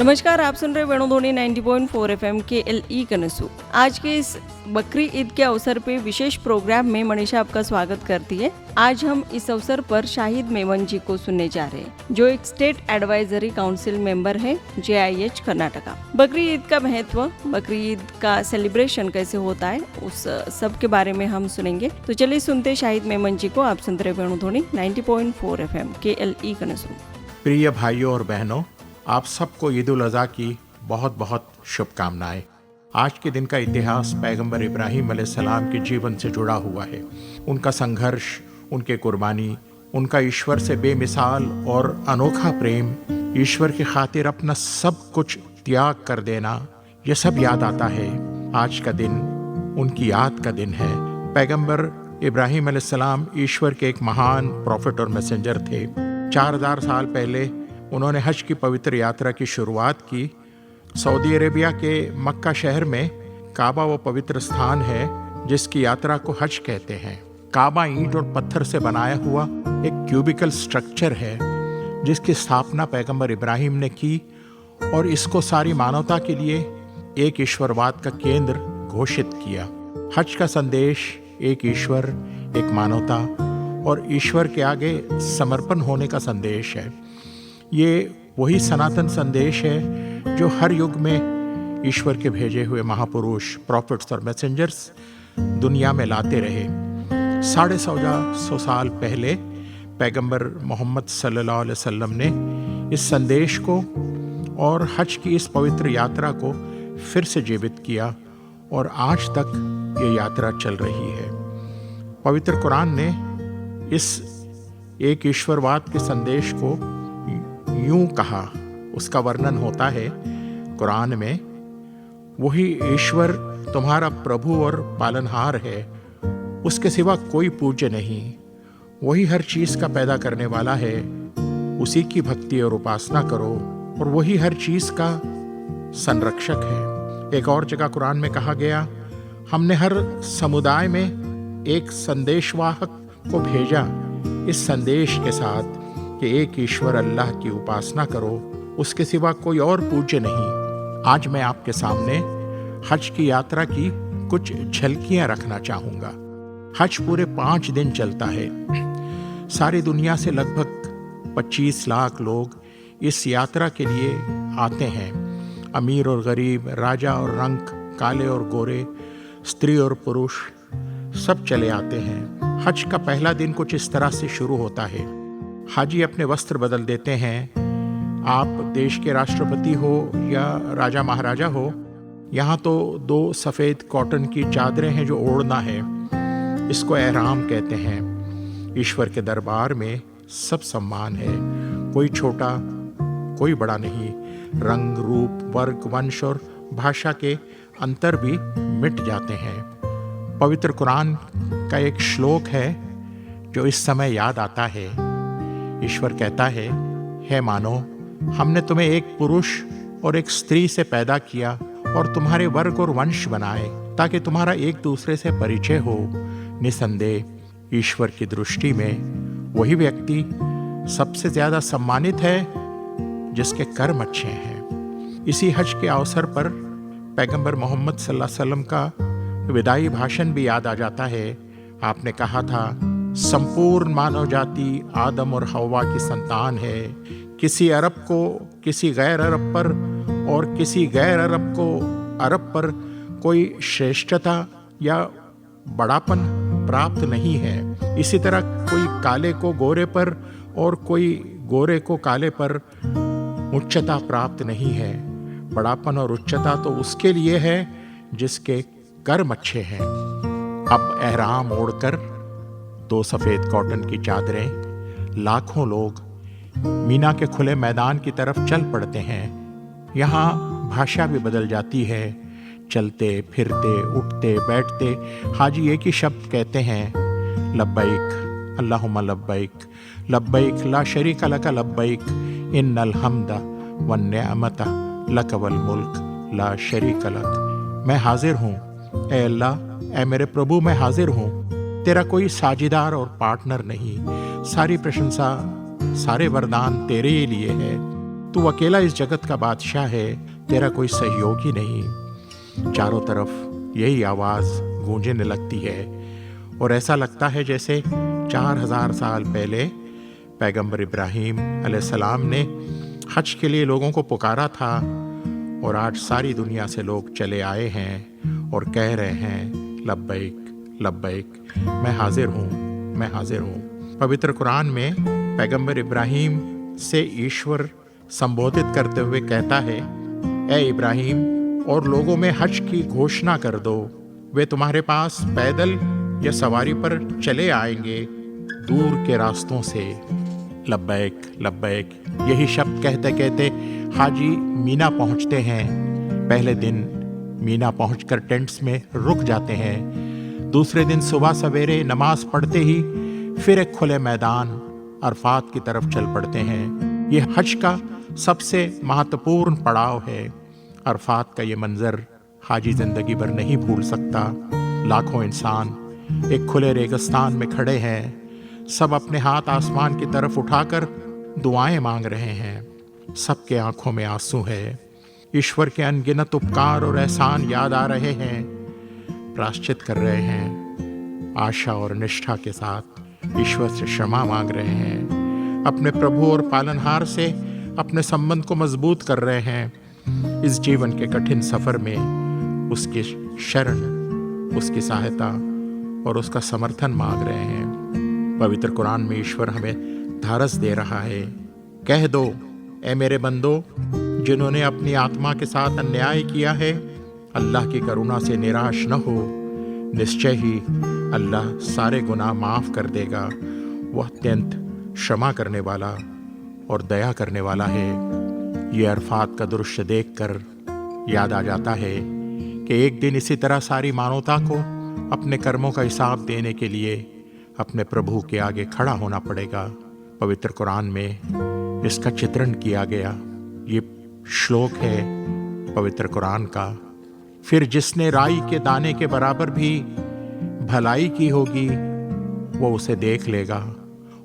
नमस्कार, आप सुन रहे वेणुध्वनि 90.4 FM के LE कनसू। आज के इस बकरी ईद के अवसर पे विशेष प्रोग्राम में मनीषा आपका स्वागत करती है। आज हम इस अवसर पर शाहिद मेमन जी को सुनने जा रहे हैं, जो एक स्टेट एडवाइजरी काउंसिल मेंबर है JIH कर्नाटका। बकरी ईद का महत्व, बकरी ईद का सेलिब्रेशन कैसे होता है, उस सब के बारे में हम सुनेंगे। तो चलिए सुनते शाहिद मेमन जी को। आप सुन रहे वेणुध्वनि 90.4 FM के LE कनसू। प्रिय भाइयों और बहनों, आप सबको ईद उल अज़हा की बहुत बहुत शुभकामनाएं। आज के दिन का इतिहास पैगंबर इब्राहिम अलैहिस्सलाम के जीवन से जुड़ा हुआ है। उनका संघर्ष, उनके कुर्बानी, उनका ईश्वर से बेमिसाल और अनोखा प्रेम, ईश्वर की खातिर अपना सब कुछ त्याग कर देना, यह सब याद आता है। आज का दिन उनकी याद का दिन है। पैगंबर इब्राहिम अलैहिस्सलाम ईश्वर के एक महान प्रॉफिट और मैसेंजर थे। 4000 साल पहले उन्होंने हज की पवित्र यात्रा की शुरुआत की। सऊदी अरेबिया के मक्का शहर में काबा वो पवित्र स्थान है जिसकी यात्रा को हज कहते हैं। काबा ईंट और पत्थर से बनाया हुआ एक क्यूबिकल स्ट्रक्चर है जिसकी स्थापना पैगंबर इब्राहिम ने की और इसको सारी मानवता के लिए एक ईश्वरवाद का केंद्र घोषित किया। हज का संदेश एक ईश्वर, एक मानवता और ईश्वर के आगे समर्पण होने का संदेश है। ये वही सनातन संदेश है जो हर युग में ईश्वर के भेजे हुए महापुरुष, प्रॉफिट्स और मैसेंजर्स दुनिया में लाते रहे। 1450 साल पहले पैगंबर मोहम्मद सल्लल्लाहु अलैहि वसल्लम ने इस संदेश को और हज की इस पवित्र यात्रा को फिर से जीवित किया और आज तक ये यात्रा चल रही है। पवित्र कुरान ने इस एक ईश्वरवाद के संदेश को यूं कहा, उसका वर्णन होता है कुरान में, वही ईश्वर तुम्हारा प्रभु और पालनहार है, उसके सिवा कोई पूज्य नहीं। वही हर चीज का पैदा करने वाला है, उसी की भक्ति और उपासना करो और वही हर चीज का संरक्षक है। एक और जगह कुरान में कहा गया, हमने हर समुदाय में एक संदेशवाहक को भेजा इस संदेश के साथ कि एक ईश्वर अल्लाह की उपासना करो, उसके सिवा कोई और पूज्य नहीं। आज मैं आपके सामने हज की यात्रा की कुछ झलकियां रखना चाहूँगा। हज पूरे 5 दिन चलता है। सारी दुनिया से लगभग 25 लाख लोग इस यात्रा के लिए आते हैं। अमीर और गरीब, राजा और रंक, काले और गोरे, स्त्री और पुरुष, सब चले आते हैं। हज का पहला दिन कुछ इस तरह से शुरू होता है। हाजी अपने वस्त्र बदल देते हैं। आप देश के राष्ट्रपति हो या राजा महाराजा हो, यहाँ तो 2 सफ़ेद कॉटन की चादरें हैं जो ओढ़ना है। इसको एहराम कहते हैं। ईश्वर के दरबार में सब सम्मान है, कोई छोटा कोई बड़ा नहीं। रंग, रूप, वर्ग, वंश और भाषा के अंतर भी मिट जाते हैं। पवित्र कुरान का एक श्लोक है जो इस समय याद आता है। ईश्वर कहता है, हे मानो, हमने तुम्हें एक पुरुष और एक स्त्री से पैदा किया और तुम्हारे वर्ग और वंश बनाए ताकि तुम्हारा एक दूसरे से परिचय हो। निसंदेह ईश्वर की दृष्टि में वही व्यक्ति सबसे ज्यादा सम्मानित है जिसके कर्म अच्छे हैं। इसी हज के अवसर पर पैगंबर मोहम्मद सल्लल्लाहु अलैहि वसल्लम का विदाई भाषण भी याद आ जाता है। आपने कहा था, संपूर्ण मानव जाति आदम और हव्वा की संतान है। किसी अरब को किसी गैर अरब पर और किसी गैर अरब को अरब पर कोई श्रेष्ठता या बड़ापन प्राप्त नहीं है। इसी तरह कोई काले को गोरे पर और कोई गोरे को काले पर उच्चता प्राप्त नहीं है। बड़ापन और उच्चता तो उसके लिए है जिसके कर्म अच्छे हैं। अब एहराम ओढ़कर 2 सफ़ेद कॉटन की चादरें लाखों लोग मीना के खुले मैदान की तरफ चल पड़ते हैं। यहाँ भाषा भी बदल जाती है। चलते फिरते, उठते बैठते हाजी एक ही शब्द कहते हैं, लब्बैक अल्लाहुम्मा लब्बैक, लब्बैक ला शरीका लका लब्बैक, इन्नल हम्दा वन निअमता लक वल मुल्क ला शरीका लक। मैं हाजिर हूँ, ए अल्लाह, ए मेरे प्रभु, मैं हाजिर हूँ, तेरा कोई साझीदार और पार्टनर नहीं। सारी प्रशंसा, सारे वरदान तेरे ही लिए है। तू अकेला इस जगत का बादशाह है, तेरा कोई सहयोगी नहीं। चारों तरफ यही आवाज गूंजने लगती है और ऐसा लगता है जैसे 4000 साल पहले पैगंबर इब्राहीम अलैहिस्सलाम ने हज के लिए लोगों को पुकारा था और आज सारी दुनिया से लोग चले आए हैं और कह रहे हैं लब्बैक लब्बैक, मैं हाजिर हूँ, मैं हाजिर हूँ। पवित्र कुरान में पैगंबर इब्राहीम से ईश्वर संबोधित करते हुए कहता है, ए इब्राहीम, और लोगों में हज की घोषणा कर दो, वे तुम्हारे पास पैदल या सवारी पर चले आएंगे दूर के रास्तों से। लब्बैक लब्बैक, यही शब्द कहते कहते हाजी मीना पहुंचते हैं। पहले दिन मीना पहुंचकर टेंट्स में रुक जाते हैं। दूसरे दिन सुबह सवेरे नमाज पढ़ते ही फिर एक खुले मैदान अरफात की तरफ चल पड़ते हैं। ये हज का सबसे महत्वपूर्ण पड़ाव है। अरफात का ये मंजर हाजी जिंदगी भर नहीं भूल सकता। लाखों इंसान एक खुले रेगिस्तान में खड़े हैं, सब अपने हाथ आसमान की तरफ उठाकर दुआएं मांग रहे हैं। सबके आंखों में आंसू है। ईश्वर के अनगिनत उपकार और एहसान याद आ रहे हैं। प्रायश्चित कर रहे हैं। आशा और निष्ठा के साथ ईश्वर से क्षमा मांग रहे हैं। अपने प्रभु और पालनहार से अपने संबंध को मजबूत कर रहे हैं। इस जीवन के कठिन सफर में उसकी शरण, उसकी सहायता और उसका समर्थन मांग रहे हैं। पवित्र कुरान में ईश्वर हमें धारस दे रहा है, कह दो ए मेरे बंदो, जिन्होंने अपनी आत्मा के साथ अन्याय किया है, अल्लाह की करुणा से निराश न हो। निश्चय ही अल्लाह सारे गुनाह माफ कर देगा। वह अत्यंत क्षमा करने वाला और दया करने वाला है। ये अरफात का दृश्य देखकर याद आ जाता है कि एक दिन इसी तरह सारी मानवता को अपने कर्मों का हिसाब देने के लिए अपने प्रभु के आगे खड़ा होना पड़ेगा। पवित्र कुरान में इसका चित्रण किया गया। ये श्लोक है पवित्र कुरान का। फिर जिसने राई के दाने के बराबर भी भलाई की होगी वो उसे देख लेगा,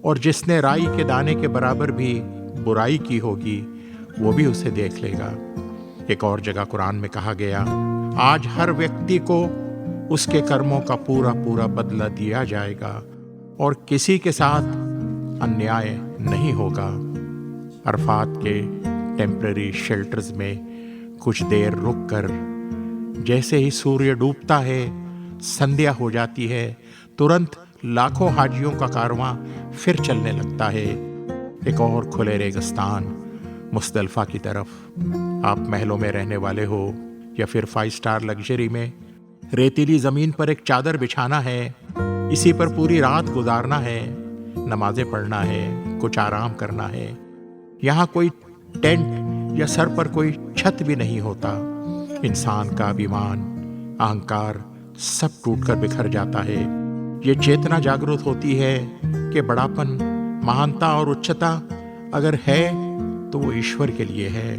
और जिसने राई के दाने के बराबर भी बुराई की होगी वो भी उसे देख लेगा। एक और जगह कुरान में कहा गया, आज हर व्यक्ति को उसके कर्मों का पूरा पूरा बदला दिया जाएगा और किसी के साथ अन्याय नहीं होगा। अरफात के टेम्पररी शेल्टर्स में कुछ देर रुककर जैसे ही सूर्य डूबता है, संध्या हो जाती है, तुरंत लाखों हाजियों का कारवां फिर चलने लगता है एक और खुले रेगिस्तान मुस्तल्फा की तरफ। आप महलों में रहने वाले हो या फिर 5 स्टार लग्जरी में, रेतीली जमीन पर एक चादर बिछाना है, इसी पर पूरी रात गुजारना है, नमाजें पढ़ना है, कुछ आराम करना है। यहाँ कोई टेंट या सर पर कोई छत भी नहीं होता। इंसान का अभिमान, अहंकार सब टूटकर बिखर जाता है। ये चेतना जागृत होती है कि बड़ापन, महानता और उच्चता अगर है तो वो ईश्वर के लिए है,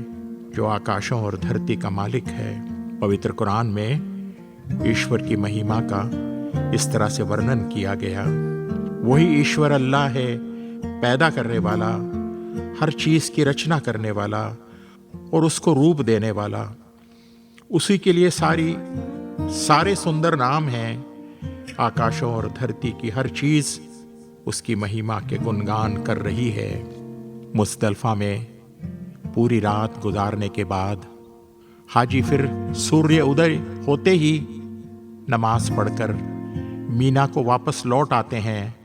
जो आकाशों और धरती का मालिक है। पवित्र कुरान में ईश्वर की महिमा का इस तरह से वर्णन किया गया, वही ईश्वर अल्लाह है, पैदा करने वाला, हर चीज की रचना करने वाला और उसको रूप देने वाला। उसी के लिए सारे सुंदर नाम हैं। आकाशों और धरती की हर चीज उसकी महिमा के गुणगान कर रही है। मुस्तल्फा में पूरी रात गुजारने के बाद हाजी फिर सूर्य उदय होते ही नमाज पढ़कर मीना को वापस लौट आते हैं,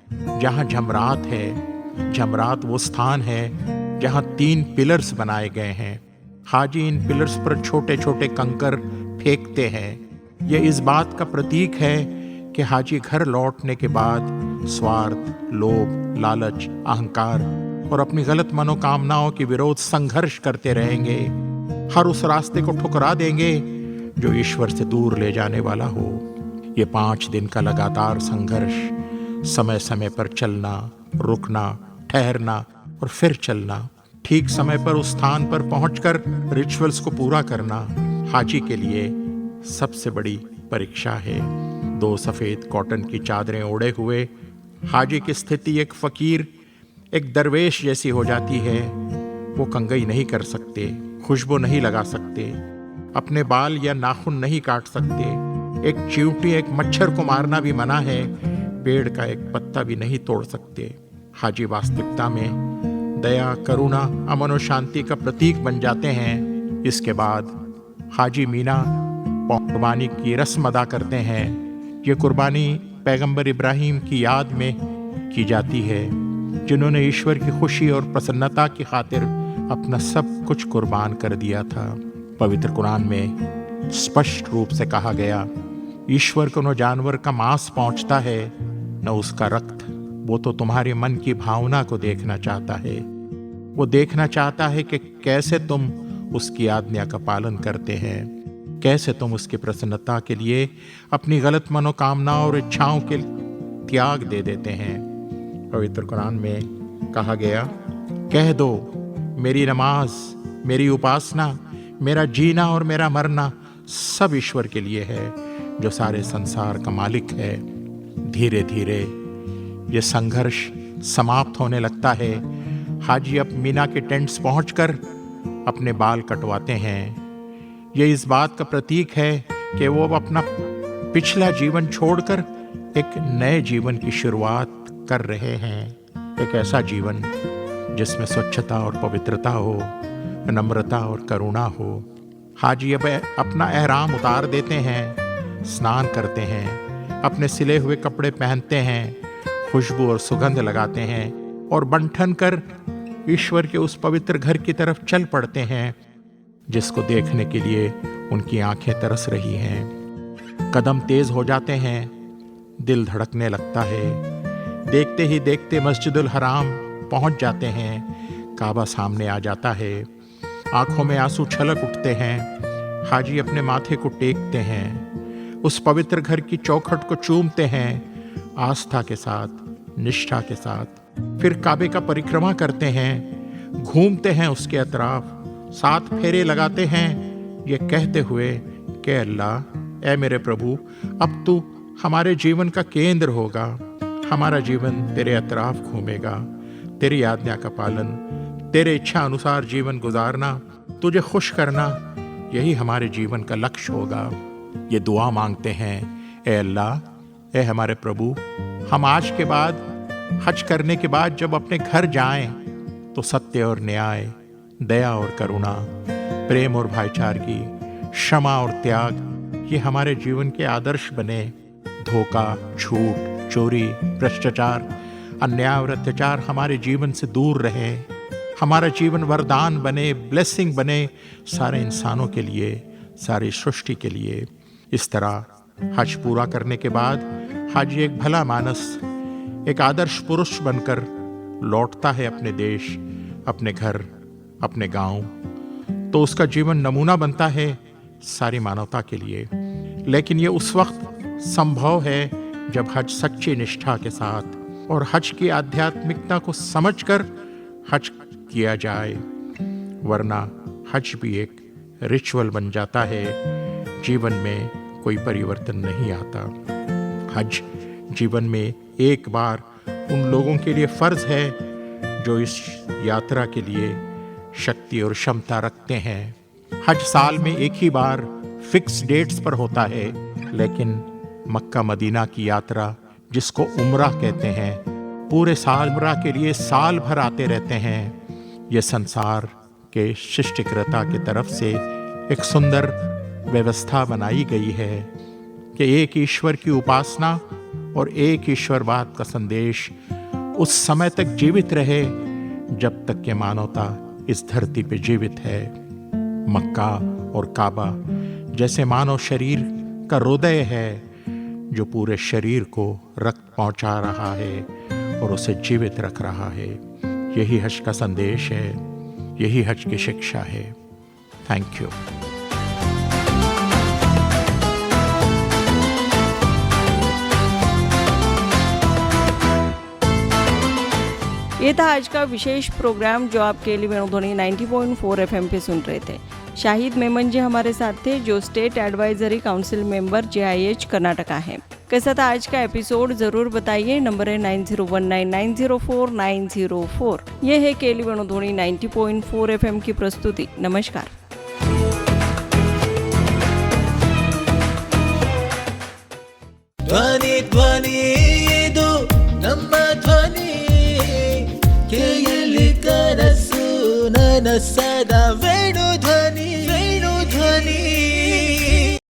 जहां जमरात है। जमरात वो स्थान है जहां 3 पिलर्स बनाए गए हैं। हाजी इन पिलर्स पर छोटे छोटे कंकर फेंकते हैं। ये इस बात का प्रतीक है कि हाजी घर लौटने के बाद स्वार्थ, लोभ, लालच, अहंकार और अपनी गलत मनोकामनाओं के विरोध संघर्ष करते रहेंगे। हर उस रास्ते को ठुकरा देंगे जो ईश्वर से दूर ले जाने वाला हो। ये 5 दिन का लगातार संघर्ष, समय समय पर चलना, रुकना, ठहरना और फिर चलना, ठीक समय पर उस स्थान पर पहुंचकर रिचुअल्स को पूरा करना हाजी के लिए सबसे बड़ी परीक्षा है। 2 सफेद कॉटन की चादरें ओढ़े हुए हाजी की स्थिति एक फकीर, एक दरवेश जैसी हो जाती है। वो कंघी नहीं कर सकते, खुशबू नहीं लगा सकते, अपने बाल या नाखून नहीं काट सकते, एक चींटी एक मच्छर को मारना भी मना है, पेड़ का एक पत्ता भी नहीं तोड़ सकते। हाजी वास्तविकता में दया, करुणा, अमन और शांति का प्रतीक बन जाते हैं। इसके बाद हाजी मीना कुर्बानी की रस्म अदा करते हैं। ये कुर्बानी पैगंबर इब्राहिम की याद में की जाती है, जिन्होंने ईश्वर की खुशी और प्रसन्नता की खातिर अपना सब कुछ कुर्बान कर दिया था। पवित्र कुरान में स्पष्ट रूप से कहा गया, ईश्वर को न जानवर का मांस पहुंचता है न उसका रक्त। वो तो तुम्हारे मन की भावना को देखना चाहता है। वो देखना चाहता है कि कैसे तुम उसकी आज्ञा का पालन करते हैं, कैसे तुम उसकी प्रसन्नता के लिए अपनी गलत मनोकामनाओं और इच्छाओं के त्याग दे देते हैं। पवित्र कुरान में कहा गया, कह दो मेरी नमाज, मेरी उपासना, मेरा जीना और मेरा मरना सब ईश्वर के लिए है, जो सारे संसार का मालिक है। धीरे धीरे ये संघर्ष समाप्त होने लगता है। हाजी अब मीना के टेंट्स पहुंचकर अपने बाल कटवाते हैं। ये इस बात का प्रतीक है कि वो अब अपना पिछला जीवन छोड़कर एक नए जीवन की शुरुआत कर रहे हैं। एक ऐसा जीवन जिसमें स्वच्छता और पवित्रता हो, नम्रता और करुणा हो। हाजी अब अपना एहराम उतार देते हैं, स्नान करते हैं, अपने सिले हुए कपड़े पहनते हैं, खुशबू और सुगंध लगाते हैं और बंठन कर ईश्वर के उस पवित्र घर की तरफ चल पड़ते हैं, जिसको देखने के लिए उनकी आंखें तरस रही हैं। कदम तेज हो जाते हैं, दिल धड़कने लगता है। देखते ही देखते मस्जिदुल हराम पहुंच जाते हैं। काबा सामने आ जाता है। आंखों में आंसू छलक उठते हैं। हाजी अपने माथे को टेकते हैं, उस पवित्र घर की चौखट को चूमते हैं, आस्था के साथ, निष्ठा के साथ। फिर काबे का परिक्रमा करते हैं, घूमते हैं उसके अतराफ, 7 फेरे लगाते हैं, ये कहते हुए कि अल्लाह, ऐ मेरे प्रभु, अब तू हमारे जीवन का केंद्र होगा। हमारा जीवन तेरे अतराफ घूमेगा। तेरी आज्ञा का पालन, तेरे इच्छा अनुसार जीवन गुजारना, तुझे खुश करना, यही हमारे जीवन का लक्ष्य होगा। ये दुआ मांगते हैं, ए अल्लाह, ए हमारे प्रभु, हम आज के बाद हज करने के बाद जब अपने घर जाएं तो सत्य और न्याय, दया और करुणा, प्रेम और भाईचारगी, क्षमा और त्याग, ये हमारे जीवन के आदर्श बने। धोखा, झूठ, चोरी, भ्रष्टाचार, अन्याय और अत्याचार हमारे जीवन से दूर रहे। हमारा जीवन वरदान बने, ब्लेसिंग बने सारे इंसानों के लिए, सारी सृष्टि के लिए। इस तरह हज पूरा करने के बाद हाजी एक भला मानस, एक आदर्श पुरुष बनकर लौटता है अपने देश, अपने घर, अपने गांव। तो उसका जीवन नमूना बनता है सारी मानवता के लिए। लेकिन ये उस वक्त संभव है जब हज सच्ची निष्ठा के साथ और हज की आध्यात्मिकता को समझकर हज किया जाए, वरना हज भी एक रिचुअल बन जाता है, जीवन में कोई परिवर्तन नहीं आता। हज जीवन में एक बार उन लोगों के लिए फर्ज है जो इस यात्रा के लिए शक्ति और क्षमता रखते हैं। हज साल में एक ही बार फिक्स डेट्स पर होता है, लेकिन मक्का मदीना की यात्रा, जिसको उम्रा कहते हैं, पूरे साल उम्रा के लिए साल भर आते रहते हैं। ये संसार के सृष्टिकर्ता की तरफ से एक सुंदर व्यवस्था बनाई गई है कि एक ईश्वर की उपासना और एक ईश्वरवाद का संदेश उस समय तक जीवित रहे जब तक कि मानवता इस धरती पे जीवित है। मक्का और काबा जैसे मानव शरीर का हृदय है, जो पूरे शरीर को रक्त पहुंचा रहा है और उसे जीवित रख रहा है। यही हज का संदेश है, यही हज की शिक्षा है। Thank you. ये था आज का विशेष प्रोग्राम जो आपके लिए वेणुध्वनि 90.4 FM पे सुन रहे थे। शाहिद मेमन जी हमारे साथ थे, जो state advisory council member JIH Karnataka हैं। कैसा था आज का एपिसोड ज़रूर बताइए। नंबर है 9019904904। ये है केली वेणुध्वनि 90.4 FM की प्रस्तुति। नमस्कार। ಧ್ವನಿ ಧ್ವನಿ ಇದು ನಮ್ಮ ಧ್ವನಿ ಕೇಳಿ ಕನಸು ನನಸದ ವೇಣು